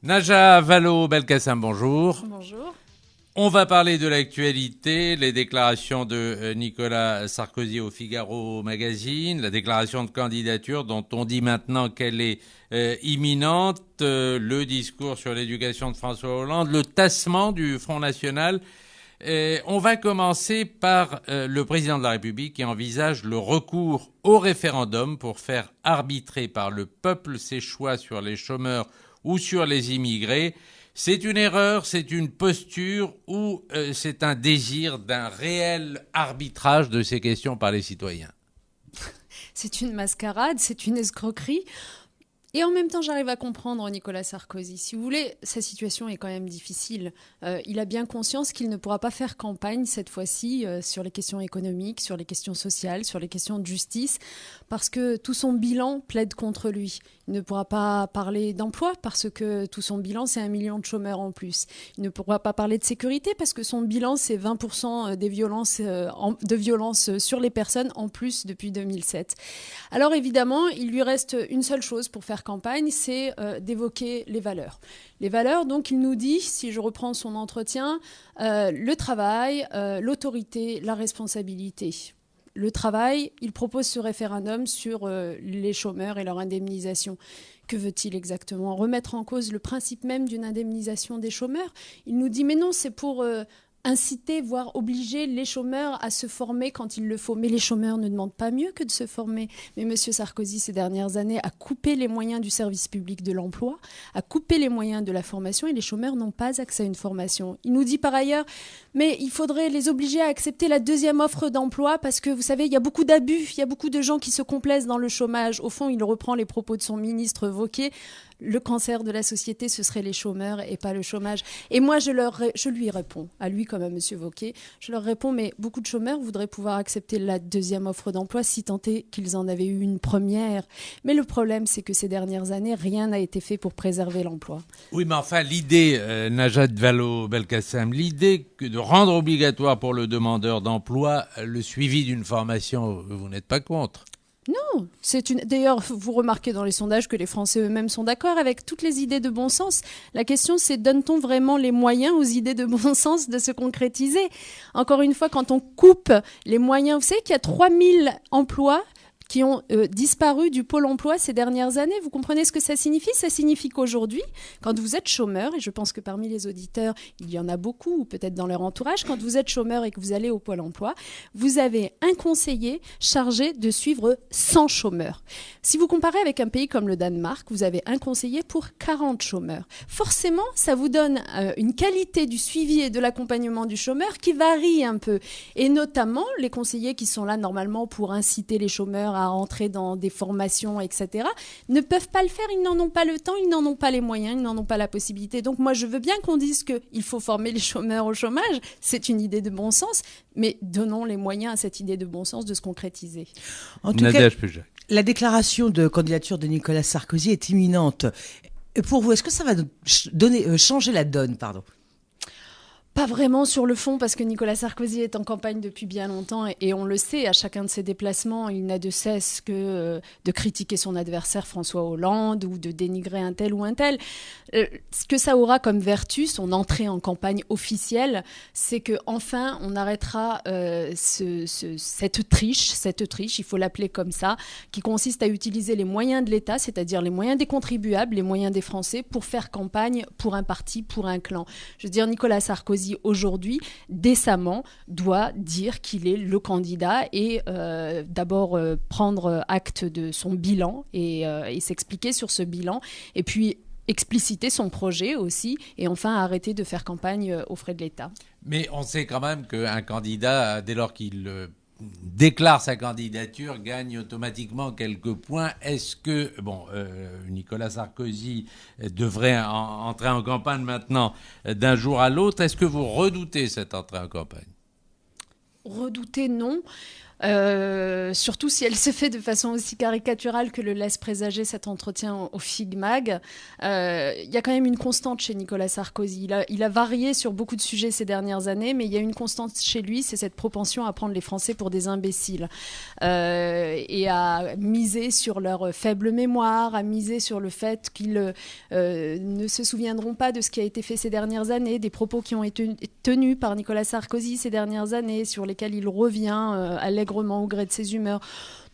Najat Vallaud-Belkacem, bonjour. Bonjour. On va parler de l'actualité, les déclarations de Nicolas Sarkozy au Figaro Magazine, la déclaration de candidature dont on dit maintenant qu'elle est imminente, le discours sur l'éducation de François Hollande, le tassement du Front National. On va commencer par le président de la République qui envisage le recours au référendum pour faire arbitrer par le peuple ses choix sur les chômeurs ou sur les immigrés. C'est une erreur, c'est une posture ou c'est un désir d'un réel arbitrage de ces questions par les citoyens? C'est une mascarade, c'est une escroquerie. Et en même temps, j'arrive à comprendre Nicolas Sarkozy. Si vous voulez, sa situation est quand même difficile. Il a bien conscience qu'il ne pourra pas faire campagne cette fois-ci sur les questions économiques, sur les questions sociales, sur les questions de justice, parce que tout son bilan plaide contre lui. Il ne pourra pas parler d'emploi parce que tout son bilan, c'est 1 million de chômeurs en plus. Il ne pourra pas parler de sécurité parce que son bilan, c'est 20% des violences, de violences sur les personnes en plus depuis 2007. Alors évidemment, il lui reste une seule chose pour faire campagne, c'est d'évoquer les valeurs. Les valeurs, donc il nous dit, si je reprends son entretien, le travail, l'autorité, la responsabilité. Le travail, il propose ce référendum sur les chômeurs et leur indemnisation. Que veut-il exactement? Remettre en cause le principe même d'une indemnisation des chômeurs? Il nous dit, mais non, c'est pour inciter, voire obliger les chômeurs à se former quand il le faut. Mais les chômeurs ne demandent pas mieux que de se former. Mais M. Sarkozy, ces dernières années, a coupé les moyens du service public de l'emploi, a coupé les moyens de la formation et les chômeurs n'ont pas accès à une formation. Il nous dit par ailleurs, mais il faudrait les obliger à accepter la deuxième offre d'emploi parce que, vous savez, il y a beaucoup d'abus, il y a beaucoup de gens qui se complaisent dans le chômage. Au fond, il reprend les propos de son ministre Wauquiez. Le cancer de la société, ce serait les chômeurs et pas le chômage. Et moi, je lui réponds, à lui comme à M. Wauquiez, je leur réponds, mais beaucoup de chômeurs voudraient pouvoir accepter la deuxième offre d'emploi si tant est qu'ils en avaient eu une première. Mais le problème, c'est que ces dernières années, rien n'a été fait pour préserver l'emploi. Oui, mais enfin, l'idée, Najat Vallaud-Belkacem, l'idée de rendre obligatoire pour le demandeur d'emploi le suivi d'une formation, vous n'êtes pas contre? Non, D'ailleurs, vous remarquez dans les sondages que les Français eux-mêmes sont d'accord avec toutes les idées de bon sens. La question, c'est donne-t-on vraiment les moyens aux idées de bon sens de se concrétiser? Encore une fois, quand on coupe les moyens, vous savez qu'il y a 3000 emplois qui ont disparu du pôle emploi ces dernières années. Vous comprenez ce que ça signifie? Ça signifie qu'aujourd'hui, quand vous êtes chômeur, et je pense que parmi les auditeurs, il y en a beaucoup, ou peut-être dans leur entourage, quand vous êtes chômeur et que vous allez au pôle emploi, vous avez un conseiller chargé de suivre 100 chômeurs. Si vous comparez avec un pays comme le Danemark, vous avez un conseiller pour 40 chômeurs. Forcément, ça vous donne une qualité du suivi et de l'accompagnement du chômeur qui varie un peu. Et notamment, les conseillers qui sont là normalement pour inciter les chômeurs à entrer dans des formations, etc., ne peuvent pas le faire. Ils n'en ont pas le temps, ils n'en ont pas les moyens, ils n'en ont pas la possibilité. Donc moi, je veux bien qu'on dise qu'il faut former les chômeurs au chômage. C'est une idée de bon sens, mais donnons les moyens à cette idée de bon sens de se concrétiser. En tout cas, la déclaration de candidature de Nicolas Sarkozy est imminente. Et pour vous, est-ce que ça va changer la donne, pardon? Pas vraiment sur le fond, parce que Nicolas Sarkozy est en campagne depuis bien longtemps et on le sait, à chacun de ses déplacements, il n'a de cesse que de critiquer son adversaire François Hollande ou de dénigrer un tel ou un tel. Ce que ça aura comme vertu, son entrée en campagne officielle, c'est qu'enfin on arrêtera cette triche, il faut l'appeler comme ça, qui consiste à utiliser les moyens de l'État, c'est-à-dire les moyens des contribuables, les moyens des Français, pour faire campagne pour un parti, pour un clan. Je veux dire, Nicolas Sarkozy, aujourd'hui, décemment, doit dire qu'il est le candidat et d'abord prendre acte de son bilan et s'expliquer sur ce bilan, et puis expliciter son projet aussi, et enfin arrêter de faire campagne aux frais de l'État. Mais on sait quand même qu'un candidat, dès lors qu'il déclare sa candidature, gagne automatiquement quelques points. Est-ce que Nicolas Sarkozy devrait entrer en campagne maintenant d'un jour à l'autre? Est-ce que vous redoutez cette entrée en campagne? Redouter, non. Surtout si elle se fait de façon aussi caricaturale que le laisse présager cet entretien au FIGMAG. Il y a quand même une constante chez Nicolas Sarkozy. Il a varié sur beaucoup de sujets ces dernières années, mais il y a une constante chez lui, c'est cette propension à prendre les Français pour des imbéciles et à miser sur leur faible mémoire, à miser sur le fait qu'ils ne se souviendront pas de ce qui a été fait ces dernières années, des propos qui ont été tenus par Nicolas Sarkozy ces dernières années, sur lesquels il revient allègrement au gré de ses humeurs.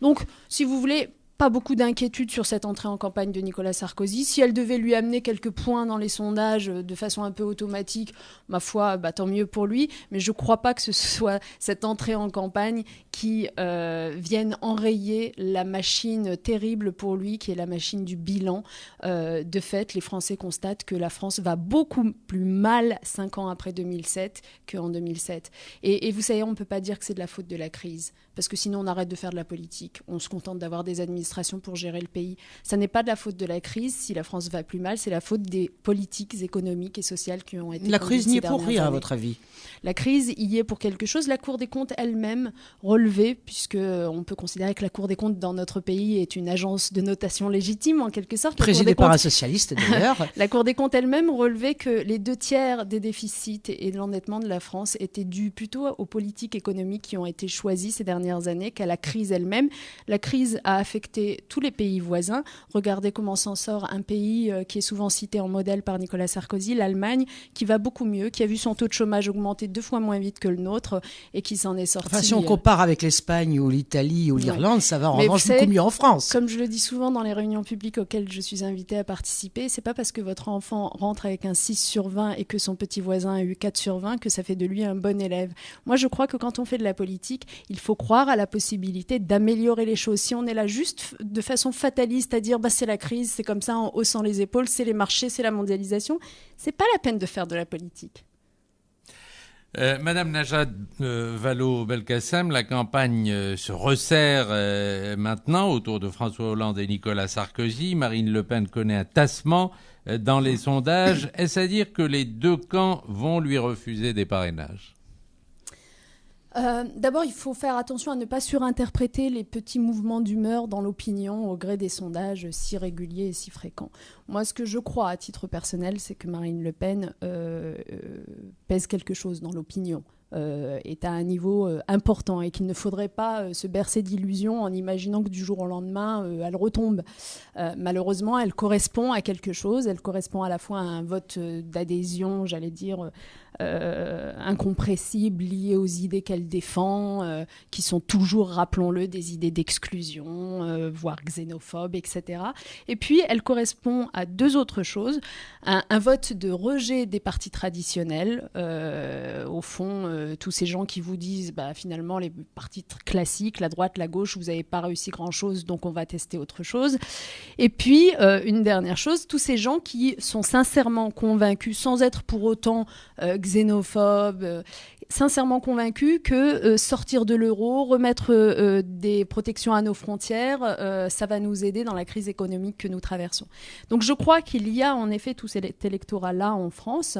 Donc, si vous voulez, pas beaucoup d'inquiétude sur cette entrée en campagne de Nicolas Sarkozy. Si elle devait lui amener quelques points dans les sondages de façon un peu automatique, ma foi, tant mieux pour lui. Mais je ne crois pas que ce soit cette entrée en campagne qui vienne enrayer la machine terrible pour lui, qui est la machine du bilan. De fait, les Français constatent que la France va beaucoup plus mal 5 ans après 2007 qu'en 2007. Et vous savez, on ne peut pas dire que c'est de la faute de la crise, parce que sinon on arrête de faire de la politique. On se contente d'avoir des administrations pour gérer le pays. Ça n'est pas de la faute de la crise. Si la France va plus mal, c'est la faute des politiques économiques et sociales qui ont été... La crise n'y est pour rien, à votre avis? La crise y est pour quelque chose. La Cour des comptes elle-même relevait, puisqu'on peut considérer que la Cour des comptes dans notre pays est une agence de notation légitime, en quelque sorte. Présidée par un socialiste, d'ailleurs. La Cour des comptes elle-même relevait que les 2/3 des déficits et de l'endettement de la France étaient dus plutôt aux politiques économiques qui ont été choisies ces dernières années qu'à la crise elle-même. La crise a affecté tous les pays voisins. Regardez comment s'en sort un pays qui est souvent cité en modèle par Nicolas Sarkozy, l'Allemagne, qui va beaucoup mieux, qui a vu son taux de chômage augmenter 2 fois moins vite que le nôtre et qui s'en est sorti. Enfin, si on compare avec l'Espagne ou l'Italie ou l'Irlande, ça va en revanche beaucoup mieux en France. Comme je le dis souvent dans les réunions publiques auxquelles je suis invitée à participer, c'est pas parce que votre enfant rentre avec un 6 sur 20 et que son petit voisin a eu 4 sur 20 que ça fait de lui un bon élève. Moi, je crois que quand on fait de la politique, il faut croire à la possibilité d'améliorer les choses. Si on est là juste de façon fataliste à dire c'est la crise, c'est comme ça en haussant les épaules, c'est les marchés, c'est la mondialisation, c'est pas la peine de faire de la politique. Madame Najat Vallaud-Belkacem, la campagne se resserre maintenant autour de François Hollande et Nicolas Sarkozy. Marine Le Pen connaît un tassement dans les sondages. Est-ce à dire que les deux camps vont lui refuser des parrainages ? D'abord, il faut faire attention à ne pas surinterpréter les petits mouvements d'humeur dans l'opinion au gré des sondages si réguliers et si fréquents. Moi, ce que je crois à titre personnel, c'est que Marine Le Pen pèse quelque chose dans l'opinion. Est à un niveau important et qu'il ne faudrait pas se bercer d'illusions en imaginant que du jour au lendemain, elle retombe. Malheureusement, elle correspond à quelque chose. Elle correspond à la fois à un vote d'adhésion, j'allais dire, incompressible, lié aux idées qu'elle défend, qui sont toujours, rappelons-le, des idées d'exclusion, voire xénophobes, etc. Et puis, elle correspond à 2 autres choses. Un vote de rejet des partis traditionnels, au fond, tous ces gens qui vous disent finalement les partis classiques, la droite, la gauche, vous n'avez pas réussi grand-chose, donc on va tester autre chose. Et puis, une dernière chose, tous ces gens qui sont sincèrement convaincus, sans être pour autant xénophobes, sincèrement convaincus que sortir de l'euro, remettre des protections à nos frontières, ça va nous aider dans la crise économique que nous traversons. Donc je crois qu'il y a en effet tout cet électorat-là en France.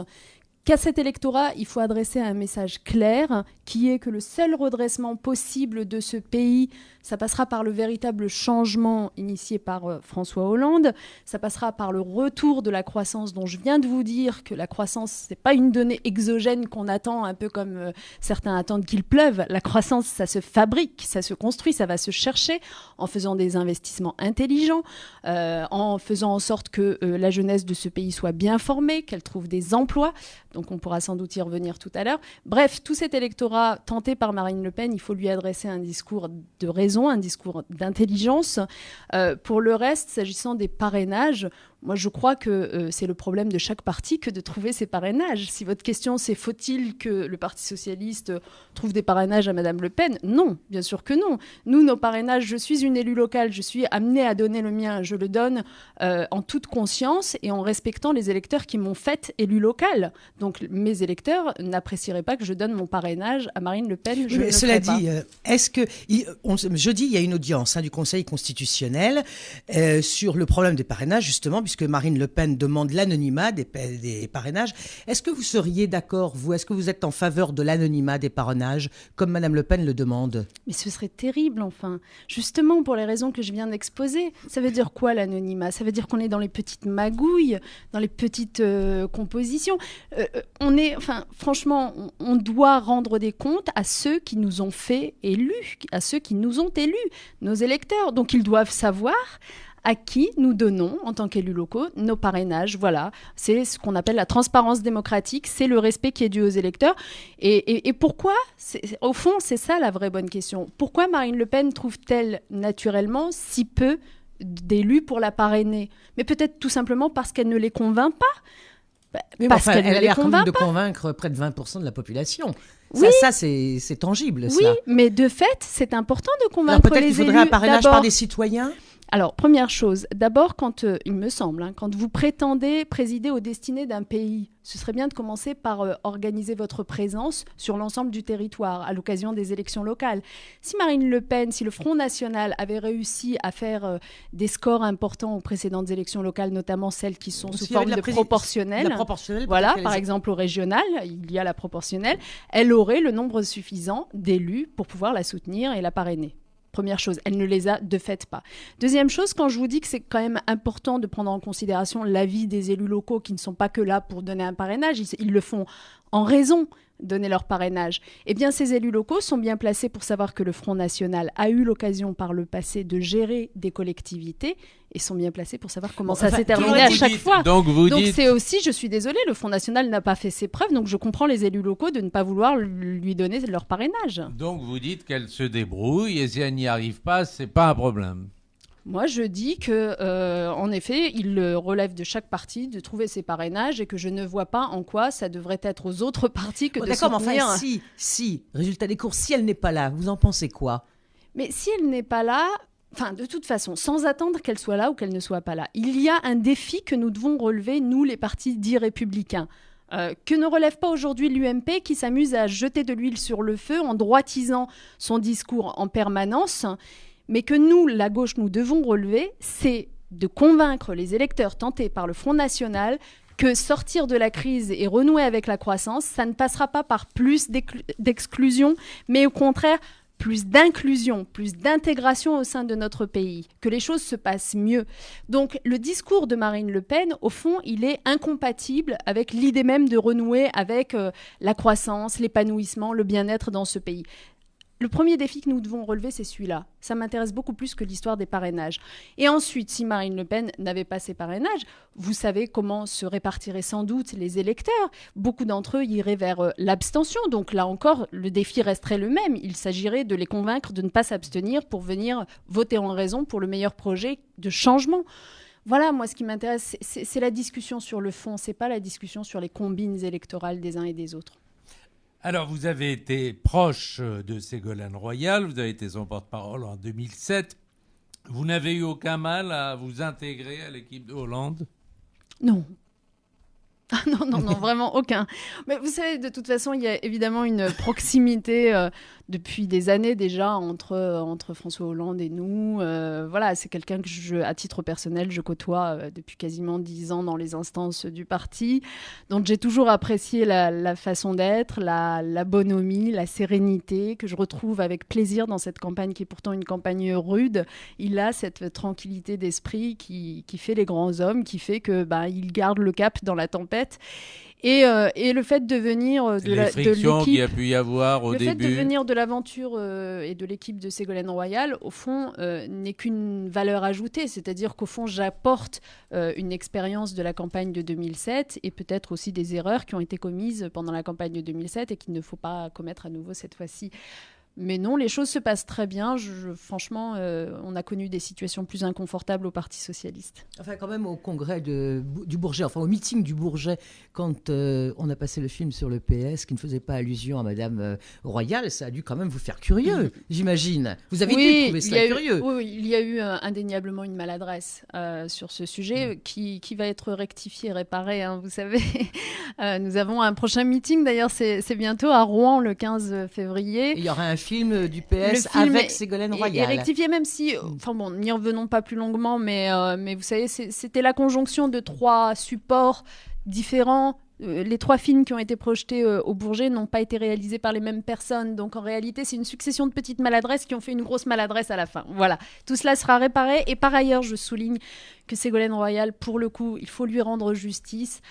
Qu'à cet électorat, il faut adresser un message clair, qui est que le seul redressement possible de ce pays, ça passera par le véritable changement initié par François Hollande, ça passera par le retour de la croissance dont je viens de vous dire que la croissance, c'est pas une donnée exogène qu'on attend, un peu comme certains attendent qu'il pleuve. La croissance, ça se fabrique, ça se construit, ça va se chercher en faisant des investissements intelligents, en faisant en sorte que la jeunesse de ce pays soit bien formée, qu'elle trouve des emplois. Donc on pourra sans doute y revenir tout à l'heure. Bref, tout cet électorat tenté par Marine Le Pen, il faut lui adresser un discours de raison, un discours d'intelligence. Pour le reste, s'agissant des parrainages, moi je crois que c'est le problème de chaque parti que de trouver ses parrainages. Si votre question c'est faut-il que le Parti socialiste trouve des parrainages à Madame Le Pen ? Non, bien sûr que non. Nous, nos parrainages, je suis une élue locale, je suis amenée à donner le mien, je le donne en toute conscience et en respectant les électeurs qui m'ont faite élue locale. Donc mes électeurs n'apprécieraient pas que je donne mon parrainage à Marine Le Pen. Je ne le ferai pas. Cela dit, est-ce que jeudi il y a une audience du Conseil constitutionnel sur le problème des parrainages justement, puisque puisque Marine Le Pen demande l'anonymat des parrainages. Est-ce que vous seriez d'accord, vous? Est-ce que vous êtes en faveur de l'anonymat des parrainages, comme Madame Le Pen le demande? Mais ce serait terrible, enfin. Justement, pour les raisons que je viens d'exposer. Ça veut dire quoi, l'anonymat? Ça veut dire qu'on est dans les petites magouilles, dans les petites compositions. Franchement, on doit rendre des comptes à ceux qui nous ont fait élus, à ceux qui nous ont élus, nos électeurs. Donc, ils doivent savoir à qui nous donnons, en tant qu'élus locaux, nos parrainages. Voilà, c'est ce qu'on appelle la transparence démocratique, c'est le respect qui est dû aux électeurs. Et pourquoi, au fond, c'est ça la vraie bonne question. Pourquoi Marine Le Pen trouve-t-elle naturellement si peu d'élus pour la parrainer? Mais peut-être tout simplement parce qu'elle ne les convainc pas. Parce qu'elle a l'air quand même de convaincre près de 20% de la population. Oui. Ça c'est tangible. Oui, cela. Mais de fait, c'est important de convaincre les élus. Peut-être qu'il faudrait un parrainage par des citoyens. Alors, première chose, d'abord, il me semble, quand vous prétendez présider aux destinées d'un pays, ce serait bien de commencer par organiser votre présence sur l'ensemble du territoire à l'occasion des élections locales. Si Marine Le Pen, si le Front National avait réussi à faire des scores importants aux précédentes élections locales, notamment celles qui sont sous forme de proportionnelle, voilà, par exemple au régional, il y a la proportionnelle, elle aurait le nombre suffisant d'élus pour pouvoir la soutenir et la parrainer. Première chose, elle ne les a de fait pas. Deuxième chose, quand je vous dis que c'est quand même important de prendre en considération l'avis des élus locaux qui ne sont pas que là pour donner un parrainage, ils le font en raison de donner leur parrainage. Eh bien, ces élus locaux sont bien placés pour savoir que le Front National a eu l'occasion par le passé de gérer des collectivités et sont bien placés pour savoir comment ça s'est terminé à chaque fois. Donc c'est aussi, je suis désolée, le Front National n'a pas fait ses preuves, donc je comprends les élus locaux de ne pas vouloir lui donner leur parrainage. Donc vous dites qu'elle se débrouille et si elle n'y arrive pas, c'est pas un problème. Moi, je dis que, en effet, il relève de chaque parti de trouver ses parrainages et que je ne vois pas en quoi ça devrait être aux autres partis que de soutenir. D'accord, mais enfin, si, résultat des courses, si elle n'est pas là, vous en pensez quoi? Mais si elle n'est pas là, de toute façon, sans attendre qu'elle soit là ou qu'elle ne soit pas là, il y a un défi que nous devons relever, nous, les partis dits républicains. Que ne relève pas aujourd'hui l'UMP qui s'amuse à jeter de l'huile sur le feu en droitisant son discours en permanence, mais que nous, la gauche, nous devons relever, c'est de convaincre les électeurs tentés par le Front National que sortir de la crise et renouer avec la croissance, ça ne passera pas par plus d'exclusion, mais au contraire, plus d'inclusion, plus d'intégration au sein de notre pays, que les choses se passent mieux. Donc le discours de Marine Le Pen, au fond, il est incompatible avec l'idée même de renouer avec la croissance, l'épanouissement, le bien-être dans ce pays. Le premier défi que nous devons relever, c'est celui-là. Ça m'intéresse beaucoup plus que l'histoire des parrainages. Et ensuite, si Marine Le Pen n'avait pas ses parrainages, vous savez comment se répartiraient sans doute les électeurs. Beaucoup d'entre eux iraient vers l'abstention. Donc là encore, le défi resterait le même. Il s'agirait de les convaincre de ne pas s'abstenir pour venir voter en raison pour le meilleur projet de changement. Voilà, moi, ce qui m'intéresse, c'est la discussion sur le fond. C'est pas la discussion sur les combines électorales des uns et des autres. Alors, vous avez été proche de Ségolène Royal, vous avez été son porte-parole en 2007. Vous n'avez eu aucun mal à vous intégrer à l'équipe de Hollande? Non. Non, vraiment aucun. Mais vous savez, de toute façon, il y a évidemment une proximité depuis des années déjà entre François Hollande et nous. Voilà, c'est quelqu'un que à titre personnel, je côtoie depuis quasiment 10 ans dans les instances du parti. Donc j'ai toujours apprécié la façon d'être, la bonhomie, la sérénité que je retrouve avec plaisir dans cette campagne qui est pourtant une campagne rude. Il a cette tranquillité d'esprit qui fait les grands hommes, qui fait que il garde le cap dans la tempête. Et le fait de venir de l'équipe, qu'il y a pu y avoir au début, le fait de venir de l'aventure et de l'équipe de Ségolène Royal, au fond, n'est qu'une valeur ajoutée. C'est-à-dire qu'au fond, j'apporte une expérience de la campagne de 2007 et peut-être aussi des erreurs qui ont été commises pendant la campagne de 2007 et qu'il ne faut pas commettre à nouveau cette fois-ci. Mais non, les choses se passent très bien. Franchement, on a connu des situations plus inconfortables au Parti socialiste. Enfin, quand même, au congrès du Bourget, enfin au meeting du Bourget, quand on a passé le film sur le PS, qui ne faisait pas allusion à Madame Royal, ça a dû quand même vous faire curieux, j'imagine. Vous avez dû trouver ça curieux. Oui, il y a eu indéniablement une maladresse sur ce sujet qui va être rectifié, réparé, hein, vous savez. Nous avons un prochain meeting, d'ailleurs, c'est bientôt à Rouen, le 15 février. Il y aura un film du PS avec Ségolène Royal. Et rectifier, même si, n'y revenons pas plus longuement, mais vous savez, c'était la conjonction de 3 supports différents. Les 3 films qui ont été projetés au Bourget n'ont pas été réalisés par les mêmes personnes. Donc en réalité, c'est une succession de petites maladresses qui ont fait une grosse maladresse à la fin. Voilà, tout cela sera réparé. Et par ailleurs, je souligne que Ségolène Royal, pour le coup, il faut lui rendre justice,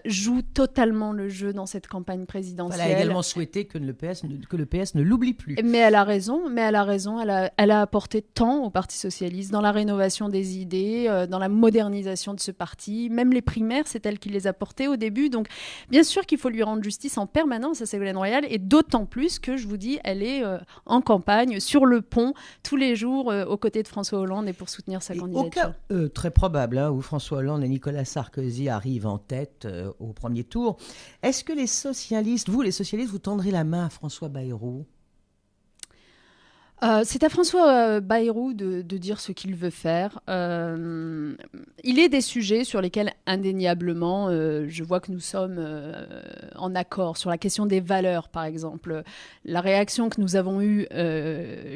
joue totalement le jeu dans cette campagne présidentielle. Elle a également souhaité que le PS ne l'oublie plus. Mais elle a raison. Elle a apporté tant au Parti socialiste dans la rénovation des idées, dans la modernisation de ce parti. Même les primaires, c'est elle qui les a portées au début. Donc, bien sûr qu'il faut lui rendre justice en permanence à Ségolène Royal, et d'autant plus que, je vous dis, elle est en campagne, sur le pont, tous les jours, aux côtés de François Hollande et pour soutenir sa candidature. Au cas très probable où François Hollande et Nicolas Sarkozy arrivent en tête au premier tour, est-ce que les socialistes, vous tendrez la main à François Bayrou ? C'est à François Bayrou de dire ce qu'il veut faire. Il est des sujets sur lesquels, indéniablement, je vois que nous sommes en accord. Sur la question des valeurs, par exemple. La réaction que nous avons eue,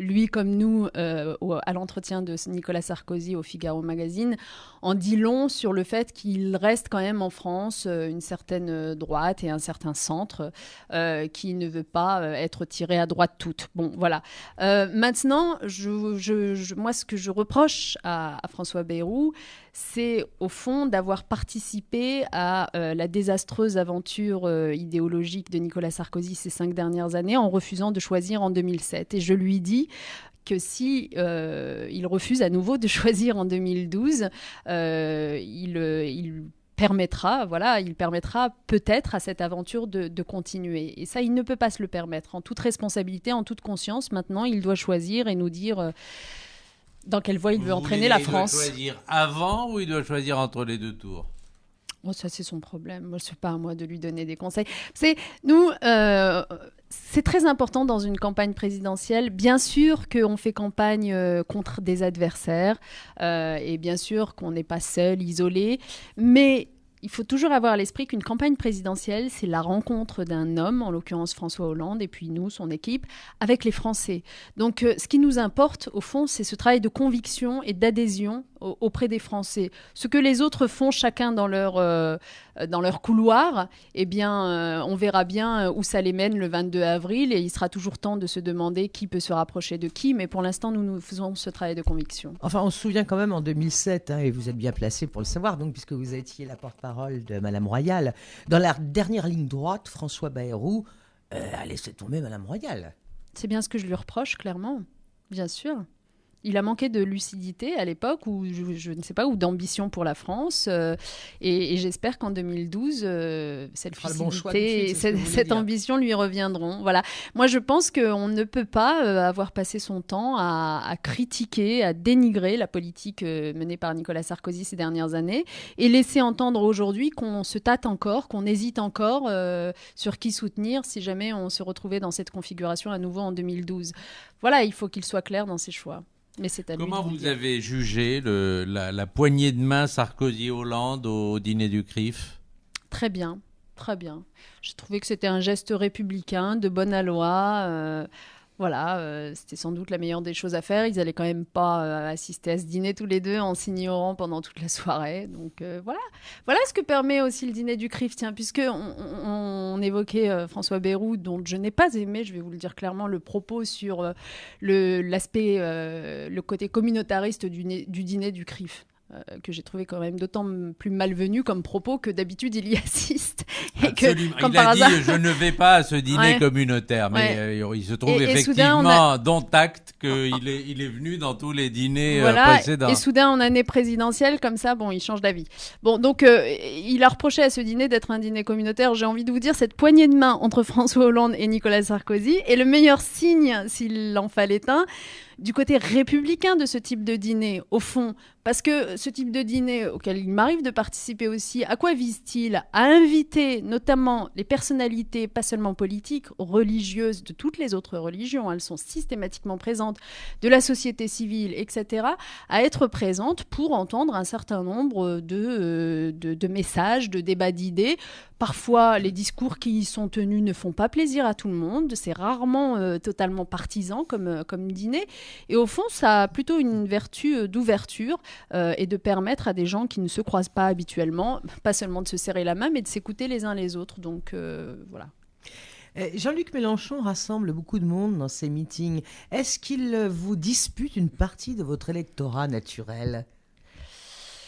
lui comme nous, à l'entretien de Nicolas Sarkozy au Figaro Magazine, en dit long sur le fait qu'il reste quand même en France une certaine droite et un certain centre qui ne veut pas être tiré à droite toute. Bon, voilà. Maintenant, moi, ce que je reproche à François Bayrou, c'est au fond d'avoir participé à la désastreuse aventure idéologique de Nicolas Sarkozy ces 5 dernières années en refusant de choisir en 2007. Et je lui dis que si il refuse à nouveau de choisir en 2012, il permettra peut-être à cette aventure de continuer. Et ça, il ne peut pas se le permettre. En toute responsabilité, en toute conscience, maintenant, il doit choisir et nous dire dans quelle voie il veut entraîner la France. Il doit choisir avant ou il doit choisir entre les 2 tours ? Oh, ça, c'est son problème. Moi, c'est pas à moi de lui donner des conseils. Nous, c'est très important dans une campagne présidentielle. Bien sûr qu'on fait campagne contre des adversaires et bien sûr qu'on n'est pas seul, isolé. Mais il faut toujours avoir à l'esprit qu'une campagne présidentielle, c'est la rencontre d'un homme, en l'occurrence François Hollande, et puis nous, son équipe, avec les Français. Donc, ce qui nous importe, au fond, c'est ce travail de conviction et d'adhésion auprès des Français. Ce que les autres font chacun dans leur couloir, eh bien, on verra bien où ça les mène le 22 avril, et il sera toujours temps de se demander qui peut se rapprocher de qui, mais pour l'instant, nous faisons ce travail de conviction. Enfin, on se souvient quand même en 2007, et vous êtes bien placé pour le savoir, donc, puisque vous étiez la porte-parole de Madame Royal, dans la dernière ligne droite, François Bayrou a laissé tomber Madame Royal. C'est bien ce que je lui reproche, clairement, bien sûr. Il a manqué de lucidité à l'époque, ou je ne sais pas, ou d'ambition pour la France. Et j'espère qu'en 2012, cette lucidité et cette ambition lui reviendront. Voilà. Moi, je pense qu'on ne peut pas avoir passé son temps à critiquer, à dénigrer la politique menée par Nicolas Sarkozy ces dernières années et laisser entendre aujourd'hui qu'on se tâte encore, qu'on hésite encore sur qui soutenir si jamais on se retrouvait dans cette configuration à nouveau en 2012. Voilà, il faut qu'il soit clair dans ses choix. Mais c'est à lui. Comment vous avez jugé la poignée de main Sarkozy-Hollande au dîner du CRIF ? Très bien, très bien. J'ai trouvé que c'était un geste républicain, de bonne aloi. C'était sans doute la meilleure des choses à faire. Ils n'allaient quand même pas assister à ce dîner tous les deux en s'ignorant pendant toute la soirée. Donc voilà ce que permet aussi le dîner du CRIF. Tiens, puisqu'on évoquait François Bayrou, dont je n'ai pas aimé, je vais vous le dire clairement, le propos sur l'aspect, le côté communautariste du dîner du CRIF. Que j'ai trouvé quand même d'autant plus malvenu comme propos que d'habitude il y assiste. Et que, comme il a hasard... dit je ne vais pas à ce dîner communautaire, mais il se trouve effectivement, dont acte qu'il est venu dans tous les dîners précédents. Et soudain en année présidentielle, comme ça, il change d'avis. Bon, donc il a reproché à ce dîner d'être un dîner communautaire. J'ai envie de vous dire, cette poignée de main entre François Hollande et Nicolas Sarkozy est le meilleur signe, s'il en fallait un, du côté républicain de ce type de dîner, au fond. Parce que ce type de dîner, auquel il m'arrive de participer aussi, à quoi vise-t-il? À inviter notamment les personnalités, pas seulement politiques, religieuses, de toutes les autres religions, elles sont systématiquement présentes, de la société civile, etc., à être présentes pour entendre un certain nombre de messages, de débats d'idées. Parfois, les discours qui y sont tenus ne font pas plaisir à tout le monde. C'est rarement totalement partisan comme dîner. Et au fond, ça a plutôt une vertu d'ouverture et de permettre à des gens qui ne se croisent pas habituellement, pas seulement de se serrer la main, mais de s'écouter les uns les autres. Donc, voilà. Jean-Luc Mélenchon rassemble beaucoup de monde dans ses meetings. Est-ce qu'il vous dispute une partie de votre électorat naturel?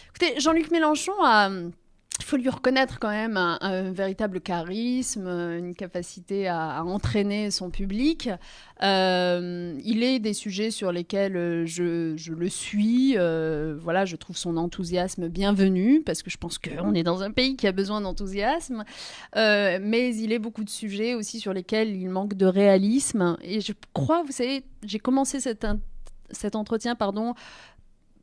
Écoutez, Jean-Luc Mélenchon a... Il faut lui reconnaître quand même un véritable charisme, une capacité à entraîner son public. Il est des sujets sur lesquels je le suis. Voilà, je trouve son enthousiasme bienvenu parce que je pense qu'on est dans un pays qui a besoin d'enthousiasme. Mais il est beaucoup de sujets aussi sur lesquels il manque de réalisme. Et je crois, vous savez, j'ai commencé cet entretien,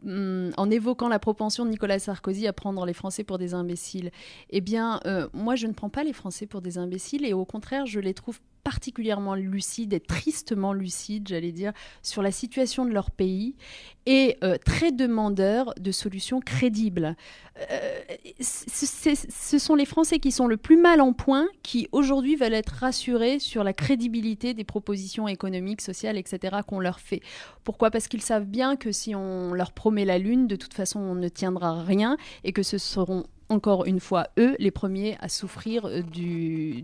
en évoquant la propension de Nicolas Sarkozy à prendre les Français pour des imbéciles. Eh bien, moi, je ne prends pas les Français pour des imbéciles et au contraire, je les trouve particulièrement lucides et tristement lucides, j'allais dire, sur la situation de leur pays et très demandeurs de solutions crédibles. Ce sont les Français qui sont le plus mal en point, qui aujourd'hui veulent être rassurés sur la crédibilité des propositions économiques, sociales, etc. qu'on leur fait. Pourquoi ? Parce qu'ils savent bien que si on leur promet la lune, de toute façon, on ne tiendra rien et que ce seront encore une fois, eux, les premiers à souffrir du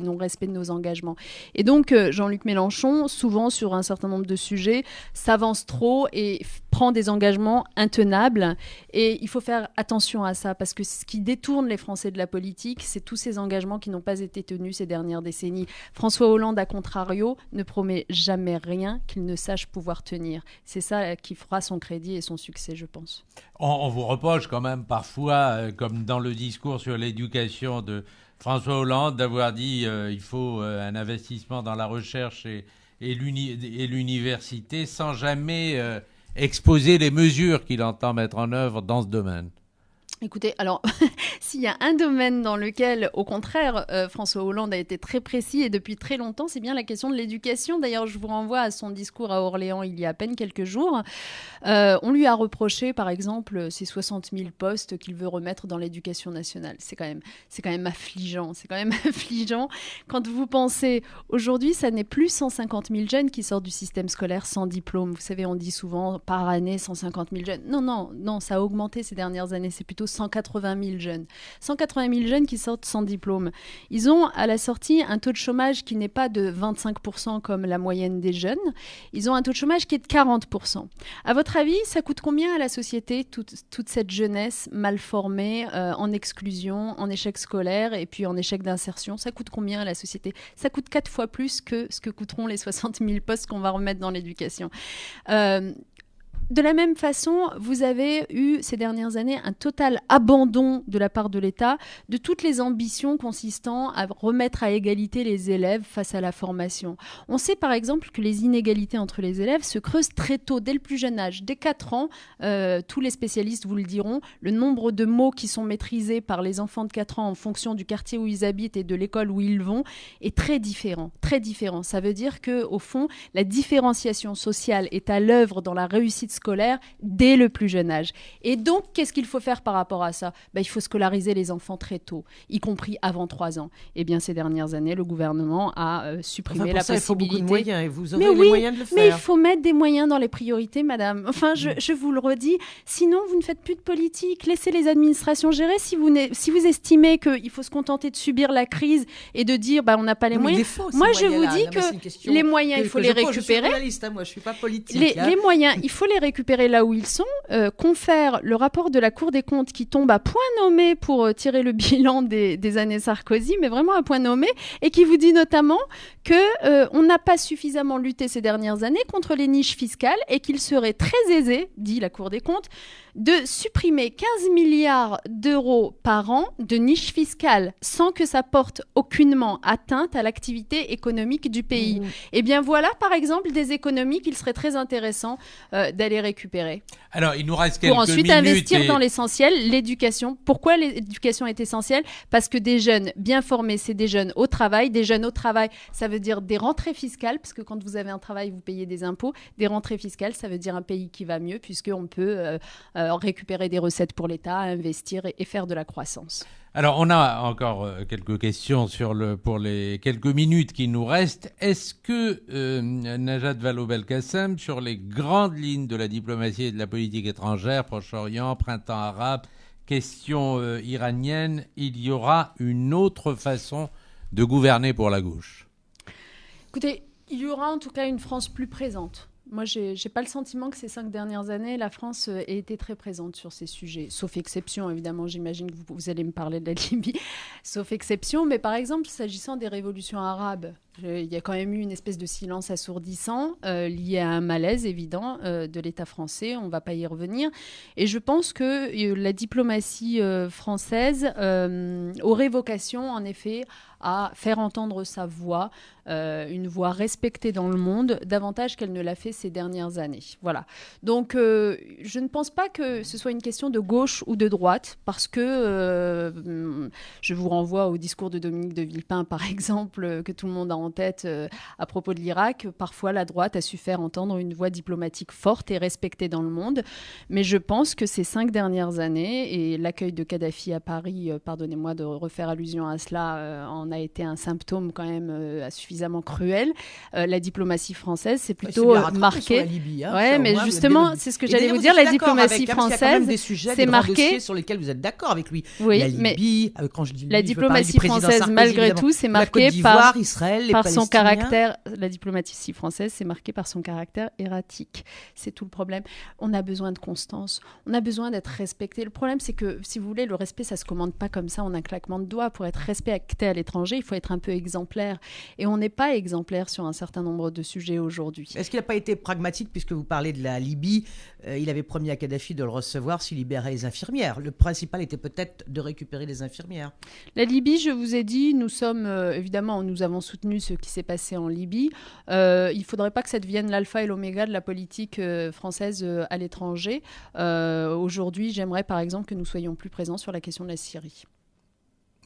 non-respect de nos engagements. Et donc, Jean-Luc Mélenchon, souvent sur un certain nombre de sujets, s'avance trop et prend des engagements intenables. Et il faut faire attention à ça, parce que ce qui détourne les Français de la politique, c'est tous ces engagements qui n'ont pas été tenus ces dernières décennies. François Hollande, à contrario, ne promet jamais rien qu'il ne sache pouvoir tenir. C'est ça qui fera son crédit et son succès, je pense. On vous reproche quand même parfois, comme dans le discours sur l'éducation de François Hollande, d'avoir dit il faut un investissement dans la recherche et l'université sans jamais exposer les mesures qu'il entend mettre en œuvre dans ce domaine. Écoutez, alors, s'il y a un domaine dans lequel, au contraire, François Hollande a été très précis et depuis très longtemps, c'est bien la question de l'éducation. D'ailleurs, je vous renvoie à son discours à Orléans il y a à peine quelques jours. On lui a reproché, par exemple, ces 60 000 postes qu'il veut remettre dans l'éducation nationale. C'est quand même affligeant. C'est quand même affligeant. Quand vous pensez, aujourd'hui, ça n'est plus 150 000 jeunes qui sortent du système scolaire sans diplôme. Vous savez, on dit souvent, par année, 150 000 jeunes. Non, ça a augmenté ces dernières années. C'est plutôt 180 000 jeunes. 180 000 jeunes qui sortent sans diplôme. Ils ont à la sortie un taux de chômage qui n'est pas de 25% comme la moyenne des jeunes. Ils ont un taux de chômage qui est de 40%. À votre avis, ça coûte combien à la société, toute cette jeunesse mal formée, en exclusion, en échec scolaire et puis en échec d'insertion? Ça coûte combien à la société? Ça coûte 4 fois plus que ce que coûteront les 60 000 postes qu'on va remettre dans l'éducation. De la même façon, vous avez eu ces dernières années un total abandon de la part de l'État de toutes les ambitions consistant à remettre à égalité les élèves face à la formation. On sait par exemple que les inégalités entre les élèves se creusent très tôt, dès le plus jeune âge. Dès 4 ans, tous les spécialistes vous le diront, le nombre de mots qui sont maîtrisés par les enfants de 4 ans en fonction du quartier où ils habitent et de l'école où ils vont est très différent. Très différent. Ça veut dire qu'au fond, la différenciation sociale est à l'œuvre dans la réussite scolaire dès le plus jeune âge. Et donc, qu'est-ce qu'il faut faire par rapport à ça ? Il faut scolariser les enfants très tôt, y compris avant 3 ans. Eh bien, ces dernières années, le gouvernement a supprimé la possibilité... Il faut beaucoup de moyens et vous aurez les moyens de le faire. Mais il faut mettre des moyens dans les priorités, madame. Enfin, je vous le redis, sinon vous ne faites plus de politique. Laissez les administrations gérer. Si vous estimez qu'il faut se contenter de subir la crise et de dire on n'a pas les moyens... Moi, je vous dis que les moyens, il faut les récupérer. Je suis journaliste, moi, je ne suis pas politique. Les moyens, il faut les récupérer là où ils sont, confère le rapport de la Cour des comptes qui tombe à point nommé pour tirer le bilan des années Sarkozy, mais vraiment à point nommé, et qui vous dit notamment qu'on n'a pas suffisamment lutté ces dernières années contre les niches fiscales et qu'il serait très aisé, dit la Cour des comptes, de supprimer 15 milliards d'euros par an de niches fiscales sans que ça porte aucunement atteinte à l'activité économique du pays. Eh bien voilà, par exemple, des économies qu'il serait très intéressant d'aller récupérer. Alors, il nous reste quelques minutes. Pour ensuite investir dans l'essentiel, l'éducation. Pourquoi l'éducation est essentielle ? Parce que des jeunes bien formés, c'est des jeunes au travail. Des jeunes au travail, ça veut dire des rentrées fiscales, parce que quand vous avez un travail, vous payez des impôts. Des rentrées fiscales, ça veut dire un pays qui va mieux, puisqu'on peut récupérer des recettes pour l'État, investir et faire de la croissance. Alors, on a encore quelques questions pour les quelques minutes qui nous restent. Est-ce que Najat Vallaud-Belkacem, sur les grandes lignes de la diplomatie et de la politique étrangère, Proche-Orient, printemps arabe, question iranienne, il y aura une autre façon de gouverner pour la gauche ? Écoutez, il y aura en tout cas une France plus présente. Moi, j'ai pas le sentiment que ces 5 dernières années, la France ait été très présente sur ces sujets. Sauf exception, évidemment, j'imagine que vous allez me parler de la Libye. Sauf exception, mais par exemple, s'agissant des révolutions arabes, il y a quand même eu une espèce de silence assourdissant lié à un malaise évident de l'État français. On ne va pas y revenir. Et je pense que la diplomatie française aurait vocation, en effet, à faire entendre sa voix, une voix respectée dans le monde, davantage qu'elle ne l'a fait ces dernières années. Voilà. Donc, je ne pense pas que ce soit une question de gauche ou de droite, parce que je vous renvoie au discours de Dominique de Villepin, par exemple, que tout le monde a en tête à propos de l'Irak. Parfois, la droite a su faire entendre une voix diplomatique forte et respectée dans le monde. Mais je pense que ces 5 dernières années, et l'accueil de Kadhafi à Paris, pardonnez-moi de refaire allusion à cela, en a été un symptôme quand même suffisamment cruel. La diplomatie française, c'est plutôt marqué. Libye, hein, ouais, mais justement, c'est ce que j'allais vous dire. La diplomatie française, c'est marqué sur lesquels vous êtes d'accord avec lui. Oui, la Libye, quand je dis Libye, la diplomatie française, Sarkozy, malgré tout, c'est marqué par Israël, par son caractère. La diplomatie française, c'est marqué par son caractère erratique. C'est tout le problème. On a besoin de constance. On a besoin d'être respecté. Le problème, c'est que, si vous voulez, le respect, ça se commande pas comme ça en un claquement de doigts. Pour être respecté à l'étranger, il faut être un peu exemplaire. Et on n'est pas exemplaire sur un certain nombre de sujets aujourd'hui. Est-ce qu'il n'a pas été pragmatique, puisque vous parlez de la Libye, il avait promis à Kadhafi de le recevoir s'il libérait les infirmières. Le principal était peut-être de récupérer les infirmières. La Libye, je vous ai dit, nous sommes, évidemment, nous avons soutenu ce qui s'est passé en Libye. Il ne faudrait pas que ça devienne l'alpha et l'oméga de la politique française à l'étranger. Aujourd'hui, j'aimerais par exemple que nous soyons plus présents sur la question de la Syrie.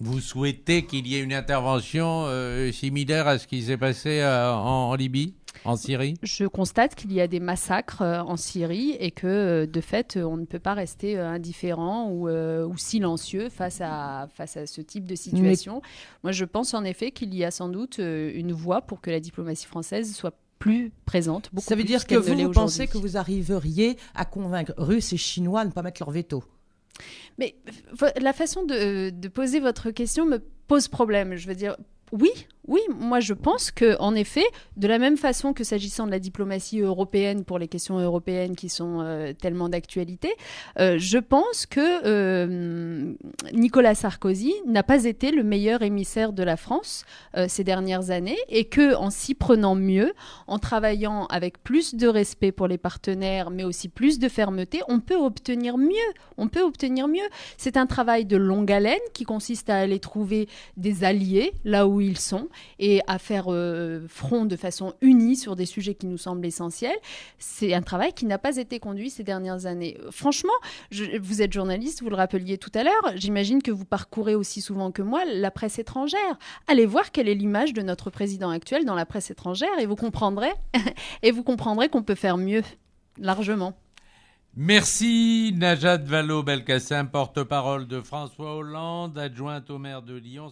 Vous souhaitez qu'il y ait une intervention similaire à ce qui s'est passé en Libye, en Syrie ? Je constate qu'il y a des massacres en Syrie et que, de fait, on ne peut pas rester indifférent ou silencieux face à ce type de situation. Moi, je pense en effet qu'il y a sans doute une voie pour que la diplomatie française soit plus présente. Ça veut dire que vous pensez que vous arriveriez à convaincre Russes et Chinois à ne pas mettre leur veto ? Mais la façon de poser votre question me pose problème. Je veux dire, oui, moi je pense qu'en effet, de la même façon que s'agissant de la diplomatie européenne pour les questions européennes qui sont tellement d'actualité, je pense que Nicolas Sarkozy n'a pas été le meilleur émissaire de la France ces dernières années et qu'en s'y prenant mieux, en travaillant avec plus de respect pour les partenaires, mais aussi plus de fermeté, on peut obtenir mieux. C'est un travail de longue haleine qui consiste à aller trouver des alliés là où ils sont et à faire front de façon unie sur des sujets qui nous semblent essentiels. C'est un travail qui n'a pas été conduit ces dernières années. Franchement, vous êtes journaliste, vous le rappeliez tout à l'heure, j'imagine que vous parcourez aussi souvent que moi la presse étrangère. Allez voir quelle est l'image de notre président actuel dans la presse étrangère et vous comprendrez qu'on peut faire mieux, largement. Merci Najat Vallaud-Belkacem, porte-parole de François Hollande, adjointe au maire de Lyon.